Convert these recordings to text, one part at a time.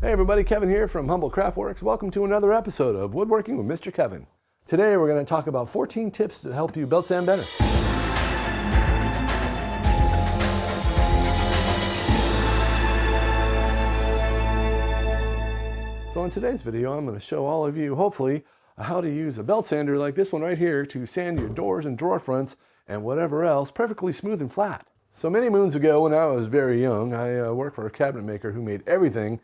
Hey everybody, Kevin here from HumboldtCraftworks. Welcome to another episode of Woodworking with Mr. Kevin. Today we're going to talk about 14 tips to help you belt sand better. So in today's video, I'm going to show all of you, hopefully, how to use a belt sander like this one right here to sand your doors and drawer fronts and whatever else perfectly smooth and flat. So many moons ago when I was very young, I worked for a cabinet maker who made everything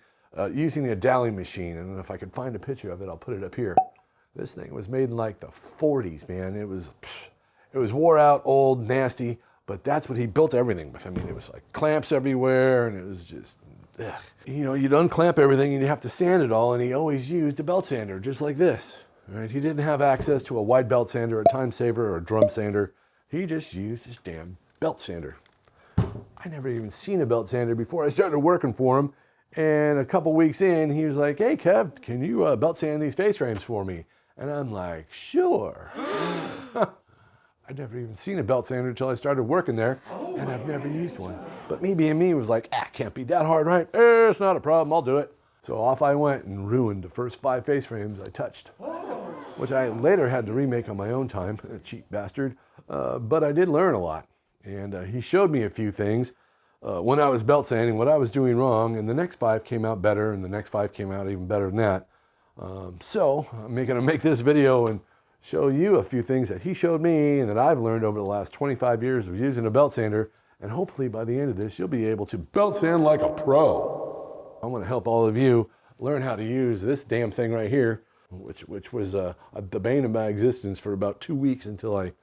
using a Dowling machine, and if I could find a picture of it, I'll put it up here. This thing was made in like the 40s, man. It was wore out, old, nasty, but that's what he built everything with. I mean, it was like clamps everywhere, and it was just, ugh. You know, you'd unclamp everything, and you'd have to sand it all, and he always used a belt sander, just like this. Right? He didn't have access to a wide belt sander, a time saver, or a drum sander. He just used his damn belt sander. I never even seen a belt sander before I started working for him. And a couple weeks in, he was like, "Hey, Kev, can you belt sand these face frames for me?" And I'm like, "Sure." I'd never even seen a belt sander until I started working there, and I've never used one. But me being me was like, can't be that hard, right? It's not a problem, I'll do it. So off I went and ruined the first 5 face frames I touched, which I later had to remake on my own time, a cheap bastard. But I did learn a lot, and he showed me a few things. When I was belt sanding, what I was doing wrong, and the next 5 came out better, and the next 5 came out even better than that. So I'm going to make this video and show you a few things that he showed me and that I've learned over the last 25 years of using a belt sander, and hopefully by the end of this, you'll be able to belt sand like a pro. I want to help all of you learn how to use this damn thing right here, which was the bane of my existence for about 2 weeks until I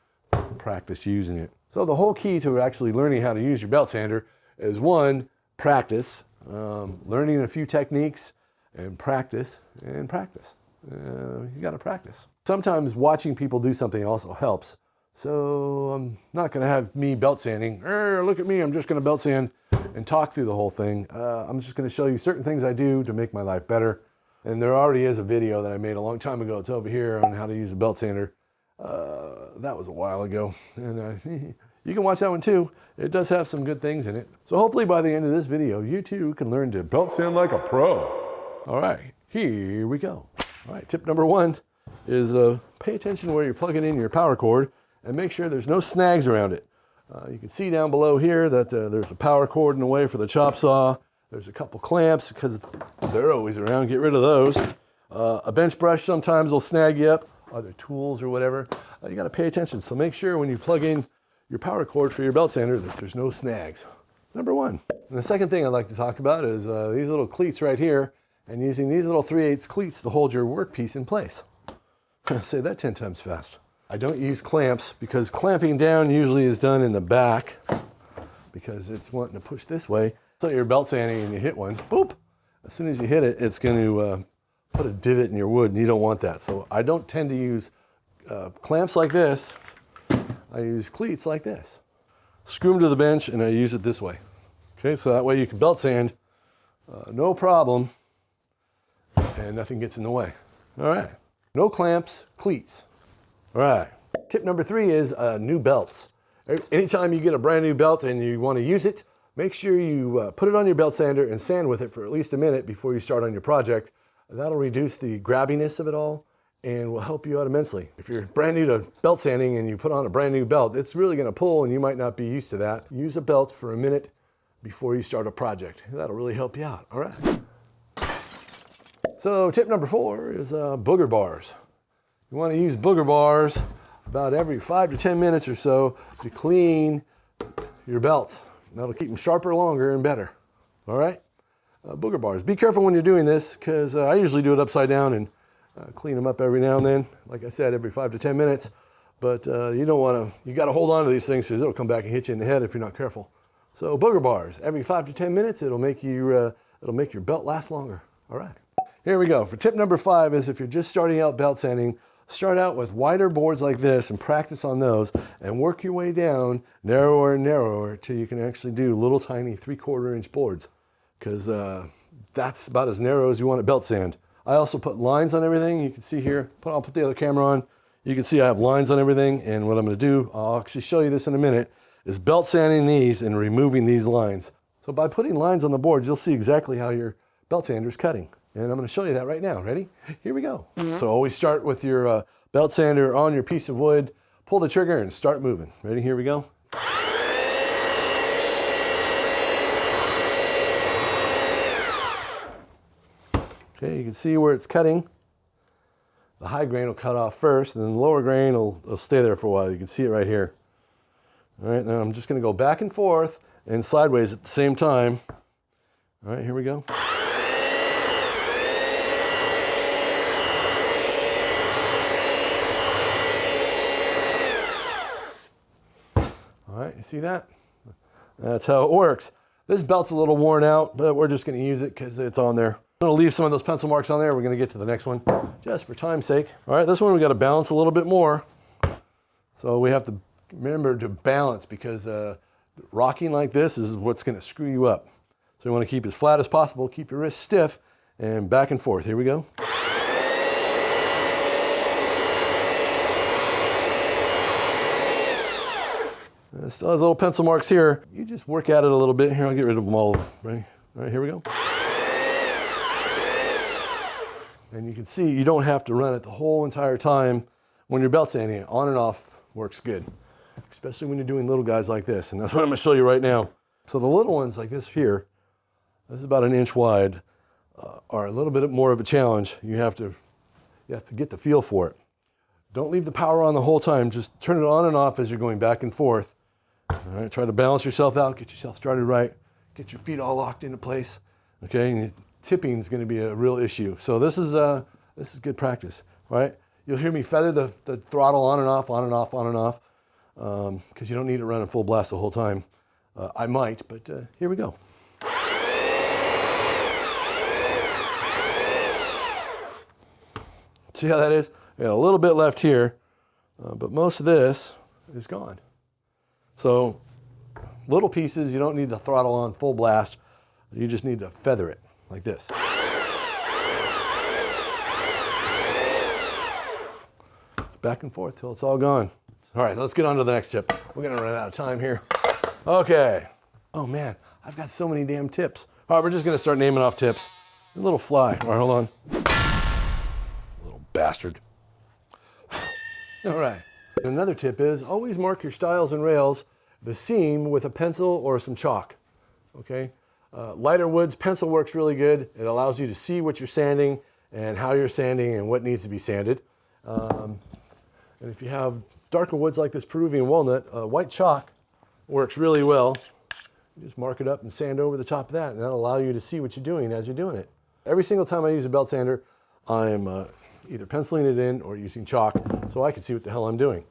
practiced using it. So the whole key to actually learning how to use your belt sander is 1, practice, learning a few techniques, and practice, and practice. You got to practice. Sometimes watching people do something also helps. So I'm not going to have me belt sanding. Look at me, I'm just going to belt sand and talk through the whole thing. I'm just going to show you certain things I do to make my life better. And there already is a video that I made a long time ago. It's over here on how to use a belt sander. That was a while ago. And you can watch that one too. It does have some good things in it. So hopefully by the end of this video, you too can learn to belt sand like a pro. All right, here we go. All right, tip number 1 is pay attention where you're plugging in your power cord and make sure there's no snags around it. You can see down below here that there's a power cord in the way for the chop saw. There's a couple clamps because they're always around. Get rid of those. A bench brush sometimes will snag you up. Other tools or whatever. You got to pay attention. So make sure when you plug in your power cord for your belt sander that there's no snags. Number 1. And the second thing I'd like to talk about is these little cleats right here, and using these little 3/8 cleats to hold your workpiece in place. Say that 10 times fast. I don't use clamps because clamping down usually is done in the back because it's wanting to push this way. So you're belt sanding and you hit one, boop. As soon as you hit it, it's going to put a divot in your wood, and you don't want that. So I don't tend to use clamps like this. I use cleats like this. Screw them to the bench, and I use it this way. Okay, so that way you can belt sand, no problem, and nothing gets in the way. All right, no clamps, cleats. All right, tip number 3 is new belts. Anytime you get a brand new belt and you want to use it, make sure you put it on your belt sander and sand with it for at least a minute before you start on your project. That'll reduce the grabbiness of it all and will help you out immensely. If you're brand new to belt sanding and you put on a brand new belt, it's really going to pull and you might not be used to that. Use a belt for a minute before you start a project. That'll really help you out. All right. So tip number 4 is booger bars. You want to use booger bars about every 5 to 10 minutes or so to clean your belts. That'll keep them sharper, longer, and better. All right? Booger bars. Be careful when you're doing this because I usually do it upside down and clean them up every now and then. Like I said, every 5 to 10 minutes. But you don't want to, you got to hold on to these things because it'll come back and hit you in the head if you're not careful. So booger bars, every 5 to 10 minutes, it'll make your belt last longer. All right. Here we go. For tip number 5 is if you're just starting out belt sanding, start out with wider boards like this and practice on those and work your way down narrower and narrower till you can actually do little tiny 3/4 inch boards because that's about as narrow as you want to belt sand. I also put lines on everything. You can see here, I'll put the other camera on. You can see I have lines on everything, and what I'm going to do, I'll actually show you this in a minute, is belt sanding these and removing these lines. So by putting lines on the boards, you'll see exactly how your belt sander is cutting. And I'm going to show you that right now. Ready? Here we go. So always start with your belt sander on your piece of wood, pull the trigger and start moving. Ready? Here we go. Okay, you can see where it's cutting. The high grain will cut off first, and then the lower grain will stay there for a while. You can see it right here. All right, now I'm just going to go back and forth and sideways at the same time. All right, here we go. All right, you see that? That's how it works. This belt's a little worn out, but we're just going to use it because it's on there. I'm going to leave some of those pencil marks on there. We're going to get to the next one just for time's sake. All right, this one we got to balance a little bit more. So we have to remember to balance because rocking like this is what's going to screw you up. So you want to keep as flat as possible, keep your wrists stiff, and back and forth. Here we go. Still has little pencil marks here. You just work at it a little bit. Here, I'll get rid of them all. Ready? All right, here we go. And you can see you don't have to run it the whole entire time when you're belt sanding. On and off works good, especially when you're doing little guys like this. And that's what I'm going to show you right now. So the little ones like this here, this is about 1 inch wide, are a little bit more of a challenge. You have to get the feel for it. Don't leave the power on the whole time. Just turn it on and off as you're going back and forth. All right, try to balance yourself out, get yourself started right, get your feet all locked into place. Okay, and tipping is going to be a real issue. So this is good practice, right? You'll hear me feather the throttle on and off, on and off, on and off, because you don't need to run at full blast the whole time. I might, but here we go. See how that is? We got a little bit left here, but most of this is gone. So little pieces, you don't need the throttle on full blast. You just need to feather it like this. Back and forth till it's all gone. All right, let's get on to the next tip. We're gonna run out of time here. Okay. Oh man, I've got so many damn tips. All right, we're just gonna start naming off tips. A little fly. All right, hold on. Little bastard. All right. Another tip is always mark your stiles and rails, the seam, with a pencil or some chalk. Okay. Lighter woods, pencil works really good. It allows you to see what you're sanding and how you're sanding and what needs to be sanded. And if you have darker woods like this Peruvian walnut, white chalk works really well. You just mark it up and sand over the top of that, and that'll allow you to see what you're doing as you're doing it. Every single time I use a belt sander, I'm either penciling it in or using chalk so I can see what the hell I'm doing.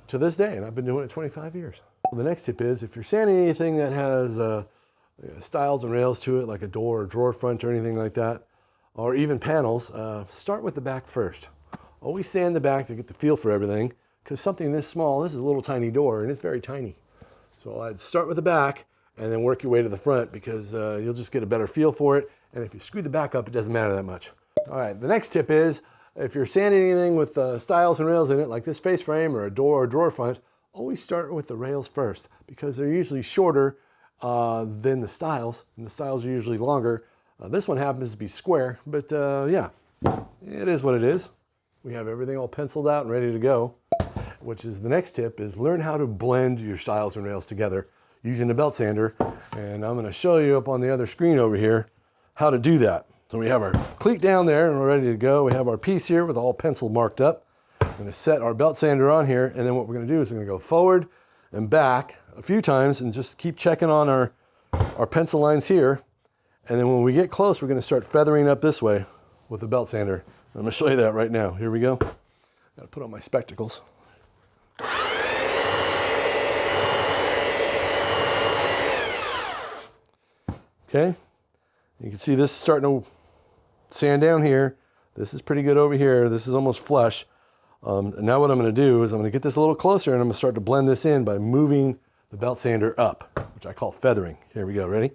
To this day, and I've been doing it 25 years. The next tip is if you're sanding anything that has stiles and rails to it, like a door or drawer front or anything like that, or even panels, start with the back first. Always sand the back to get the feel for everything, because something this small, this is a little tiny door, and it's very tiny. So I'd start with the back and then work your way to the front, because you'll just get a better feel for it, and if you screw the back up, it doesn't matter that much. All right, the next tip is, if you're sanding anything with stiles and rails in it, like this face frame or a door or drawer front, always start with the rails first, because they're usually shorter than the stiles, and the stiles are usually longer. This one happens to be square, but yeah, it is what it is. We have everything all penciled out and ready to go, which is the next tip, is learn how to blend your stiles and rails together using the belt sander. And I'm going to show you up on the other screen over here how to do that. So we have our cleat down there and we're ready to go. We have our piece here with all pencil marked up. I'm going to set our belt sander on here, and then what we're going to do is we're going to go forward and back a few times and just keep checking on our pencil lines here. And then when we get close, we're going to start feathering up this way with the belt sander. I'm going to show you that right now. Here we go. Got to put on my spectacles. Okay. You can see this is starting to sand down here. This is pretty good over here. This is almost flush. And now what I'm going to do is I'm going to get this a little closer, and I'm going to start to blend this in by moving the belt sander up, which I call feathering. Here we go. Ready?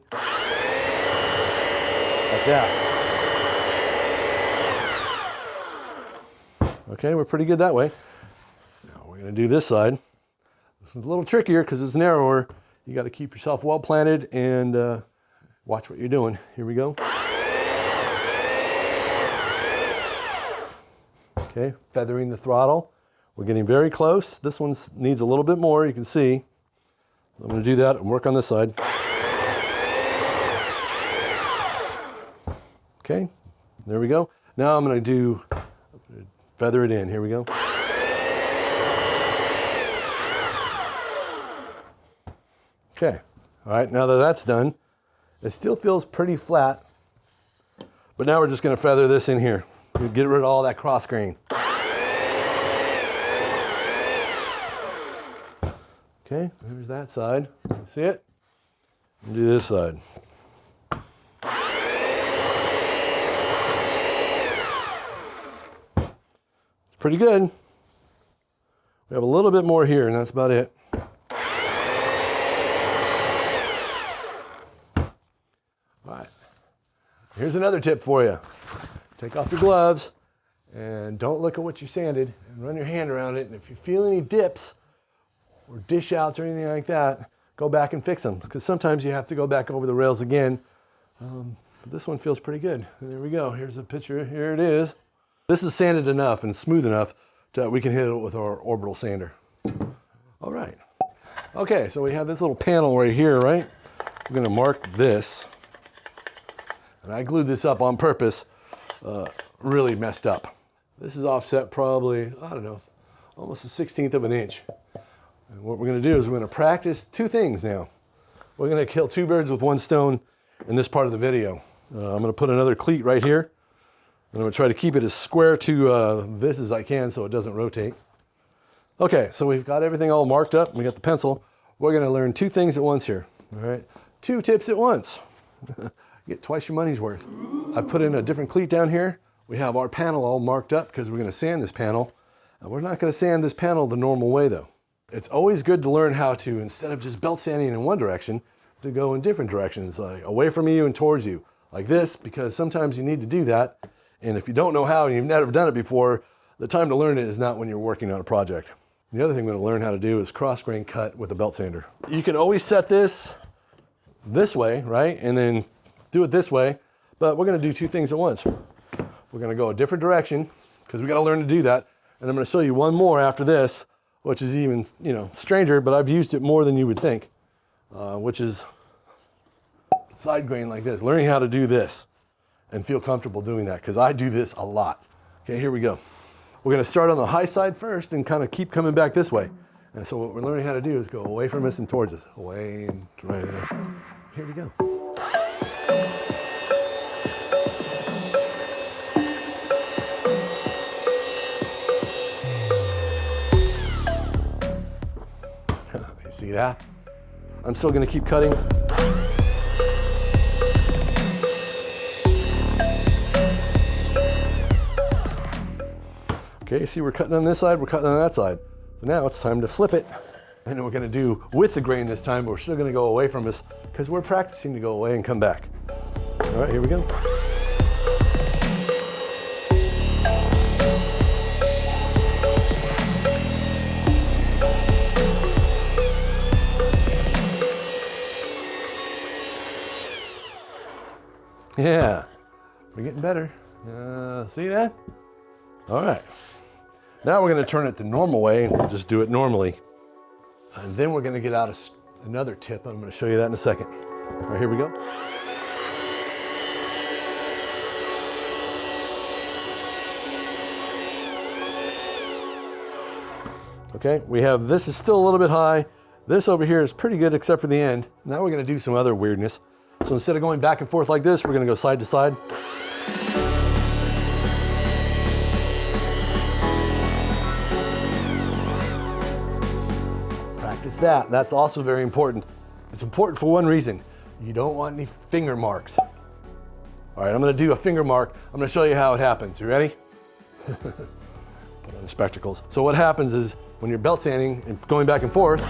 Like that. Okay, we're pretty good that way. Now we're going to do this side. This is a little trickier because it's narrower. You got to keep yourself well planted and watch what you're doing. Here we go. Okay, feathering the throttle. We're getting very close. This one needs a little bit more, you can see. I'm going to do that and work on this side. Okay, there we go. Now I'm going to feather it in. Here we go. Okay, all right, now that that's done, it still feels pretty flat, but now we're just going to feather this in here. Get rid of all that cross grain. Okay, there's that side. See it? Do this side. It's pretty good. We have a little bit more here, and that's about it. All right. Here's another tip for you. Take off your gloves and don't look at what you sanded and run your hand around it. And if you feel any dips or dish outs or anything like that, go back and fix them, because sometimes you have to go back over the rails again. But this one feels pretty good. And there we go. Here's a picture. Here it is. This is sanded enough and smooth enough that we can hit it with our orbital sander. All right. Okay, so we have this little panel right here, right? We're going to mark this. And I glued this up on purpose. Really messed up. This is offset probably, I don't know, almost a 1/16 of an inch. And what we're going to do is we're going to practice two things now. We're going to kill two birds with one stone in this part of the video. I'm going to put another cleat right here. And I'm going to try to keep it as square to this as I can so it doesn't rotate. Okay, so we've got everything all marked up. We got the pencil. We're going to learn two things at once here. All right, two tips at once. Get twice your money's worth. I put in a different cleat down here. We have our panel all marked up because we're going to sand this panel. We're not going to sand this panel the normal way though. It's always good to learn how to, instead of just belt sanding in one direction, to go in different directions, like away from you and towards you, like this, because sometimes you need to do that. And if you don't know how and you've never done it before, the time to learn it is not when you're working on a project. The other thing we're going to learn how to do is cross grain cut with a belt sander. You can always set this way, right? And then do it this way, but we're going to do two things at once. We're going to go a different direction because we got to learn to do that. And I'm going to show you one more after this, which is even, stranger, but I've used it more than you would think, which is side grain like this. Learning how to do this and feel comfortable doing that, because I do this a lot. Okay, here we go. We're going to start on the high side first and kind of keep coming back this way. And so what we're learning how to do is go away from us and towards us. Away and right there. Here we go. You see that? I'm still going to keep cutting. Okay, see we're cutting on this side, we're cutting on that side. So now it's time to flip it. And then we're going to do with the grain this time, but we're still going to go away from us because we're practicing to go away and come back. All right, here we go. Yeah, we're getting better. See that? All right. Now we're going to turn it the normal way and we'll just do it normally. And then we're going to get out another tip. I'm going to show you that in a second. All right, here we go. Okay, we have this is still a little bit high. This over here is pretty good except for the end. Now we're going to do some other weirdness. So instead of going back and forth like this, we're going to go side to side. Practice that. That's also very important. It's important for one reason. You don't want any finger marks. All right, I'm going to do a finger mark. I'm going to show you how it happens. You ready? Put on the spectacles. So what happens is when you're belt sanding and going back and forth,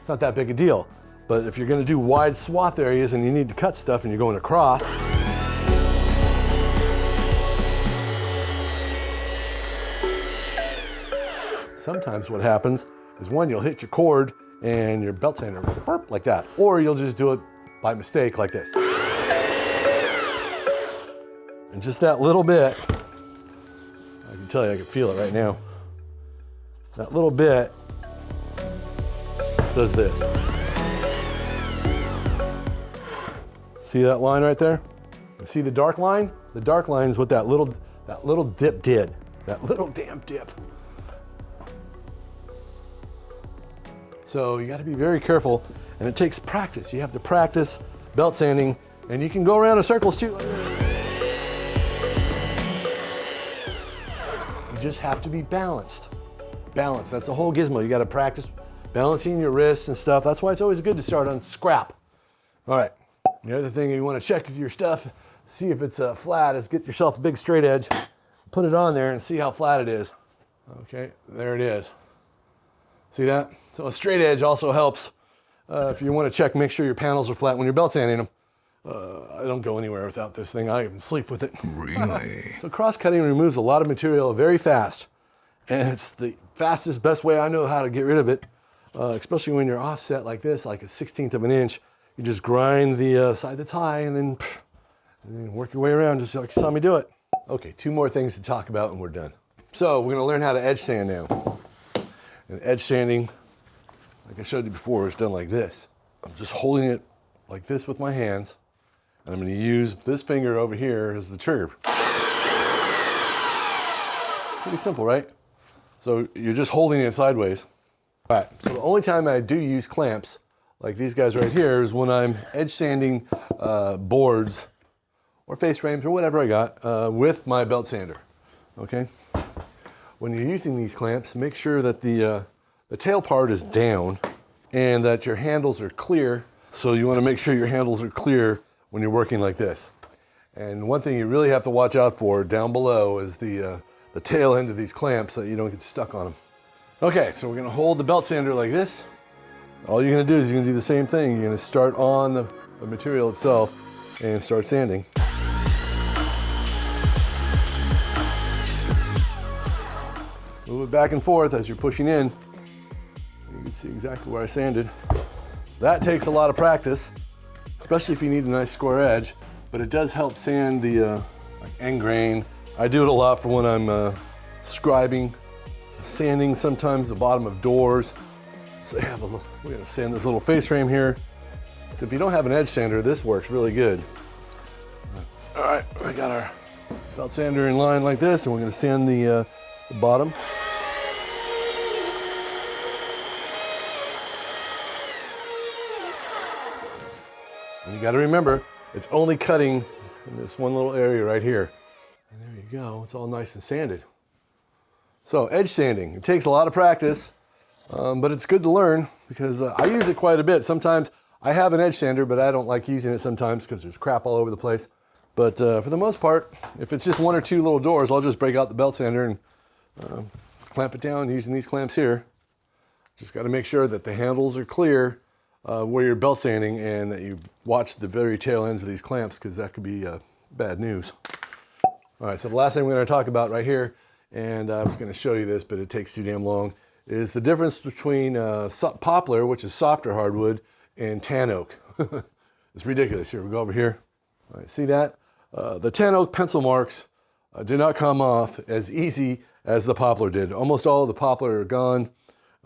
it's not that big a deal. But if you're going to do wide swath areas and you need to cut stuff and you're going across, sometimes what happens is one, you'll hit your cord and your belt sander burp like that, or you'll just do it by mistake like this. And just that little bit I can tell you, I can feel it right now. That little bit does this. See that line right there? See the dark line? The dark line is what that little dip did. That little damn dip. So you got to be very careful, and it takes practice. You have to practice belt sanding, and you can go around in circles too. You just have to be balanced. Balance, that's the whole gizmo. You got to practice balancing your wrists and stuff. That's why it's always good to start on scrap. All right, the other thing you want to check your stuff, see if it's flat, is get yourself a big straight edge, put it on there and see how flat it is. Okay, there it is. See that? So a straight edge also helps if you want to check, make sure your panels are flat when you're belt sanding them. I don't go anywhere without this thing. I even sleep with it. Really? So cross-cutting removes a lot of material very fast. And it's the fastest, best way I know how to get rid of it, especially when you're offset like this, like a 1/16 of an inch. You just grind the side that's high and then work your way around just like you saw me do it. Okay, 2 more things to talk about and we're done. So we're gonna learn how to edge sand now. And edge sanding, like I showed you before, is done like this. I'm just holding it like this with my hands, and I'm gonna use this finger over here as the trigger. Pretty simple, right? So you're just holding it sideways. All right, so the only time I do use clamps, like these guys right here, is when I'm edge sanding boards or face frames or whatever I got with my belt sander, okay? When you're using these clamps, make sure that the tail part is down and that your handles are clear. So you want to make sure your handles are clear when you're working like this. And one thing you really have to watch out for down below is the tail end of these clamps so that you don't get stuck on them. Okay, so we're going to hold the belt sander like this. All you're going to do is you're going to do the same thing. You're going to start on the material itself and start sanding. Move it back and forth as you're pushing in. You can see exactly where I sanded. That takes a lot of practice, especially if you need a nice square edge, but it does help sand the like end grain. I do it a lot for when I'm scribing, sanding sometimes the bottom of doors. So yeah, we're gonna sand this little face frame here. So if you don't have an edge sander, this works really good. All right, we got our belt sander in line like this, and we're gonna sand the bottom. And you got to remember, it's only cutting in this one little area right here. And there you go, it's all nice and sanded. So edge sanding, it takes a lot of practice, but it's good to learn because I use it quite a bit. Sometimes I have an edge sander, but I don't like using it sometimes because there's crap all over the place. But for the most part, if it's just 1 or 2 little doors, I'll just break out the belt sander and clamp it down using these clamps here. Just got to make sure that the handles are clear where you're belt sanding and that you watch the very tail ends of these clamps because that could be bad news. All right, so the last thing we're going to talk about right here, and I was going to show you this, but it takes too damn long, is the difference between poplar, which is softer hardwood, and tan oak. It's ridiculous. Here, we go over here. All right, see that? The tan oak pencil marks did not come off as easy as the poplar did. Almost all of the poplar are gone.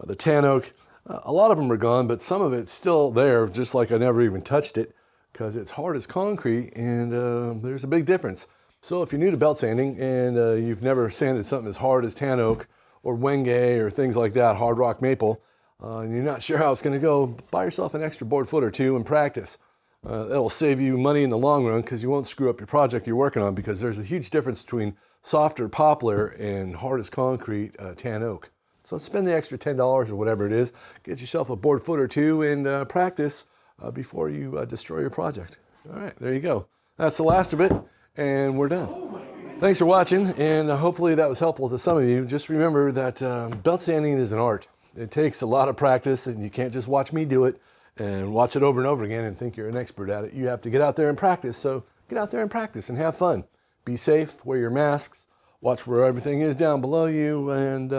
The tan oak, a lot of them are gone, but some of it's still there, just like I never even touched it, because it's hard as concrete, and there's a big difference. So if you're new to belt sanding and you've never sanded something as hard as tan oak or wenge or things like that, hard rock maple, and you're not sure how it's going to go, buy yourself an extra board foot or 2 and practice. That'll save you money in the long run because you won't screw up your project you're working on, because there's a huge difference between softer poplar and hard as concrete tan oak. So spend the extra $10 or whatever it is, get yourself a board foot or 2 and practice before you destroy your project. All right, there you go. That's the last of it, and we're done. Thanks for watching, and hopefully that was helpful to some of you. Just remember that belt sanding is an art. It takes a lot of practice, and you can't just watch me do it and watch it over and over again and think you're an expert at it. You have to get out there and practice, so get out there and practice and have fun. Be safe, wear your masks, watch where everything is down below you, and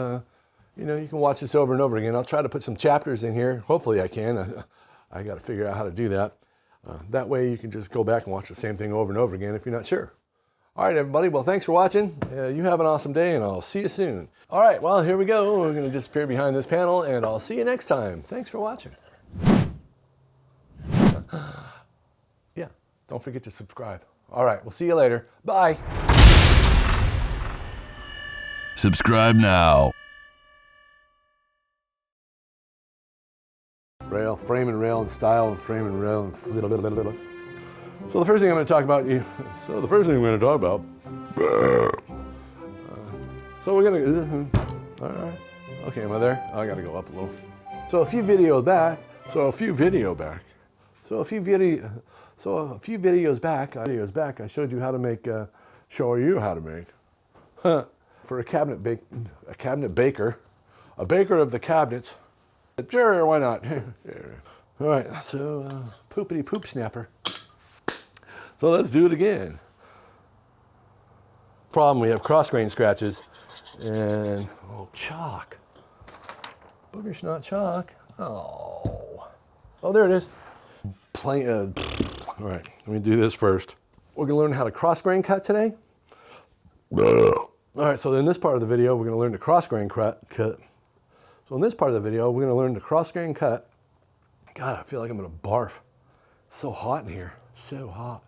you know, you can watch this over and over again. I'll try to put some chapters in here. Hopefully I can. I got to figure out how to do that. That way you can just go back and watch the same thing over and over again if you're not sure. All right, everybody. Well, thanks for watching. You have an awesome day, and I'll see you soon. All right, well, here we go. We're going to disappear behind this panel, and I'll see you next time. Thanks for watching. Yeah, don't forget to subscribe. All right, we'll see you later. Bye. Subscribe now. Rail, frame and rail and style and frame and rail and so the first thing I'm going to talk about so we're going to all right, okay, am I there? Oh, I got to go up a little. So a few videos back I showed you how to make for a baker of the cabinets. Sure, why not? All right, so poopity poop snapper. So let's do it again. Problem, we have cross grain scratches and chalk. Booger's not chalk. Oh, there it is. All right, let me do this first. We're gonna learn how to cross grain cut today. All right, so in this part of the video, we're gonna learn to cross grain cut. So in this part of the video, we're going to learn to cross grain cut. God, I feel like I'm going to barf. It's so hot in here. So hot.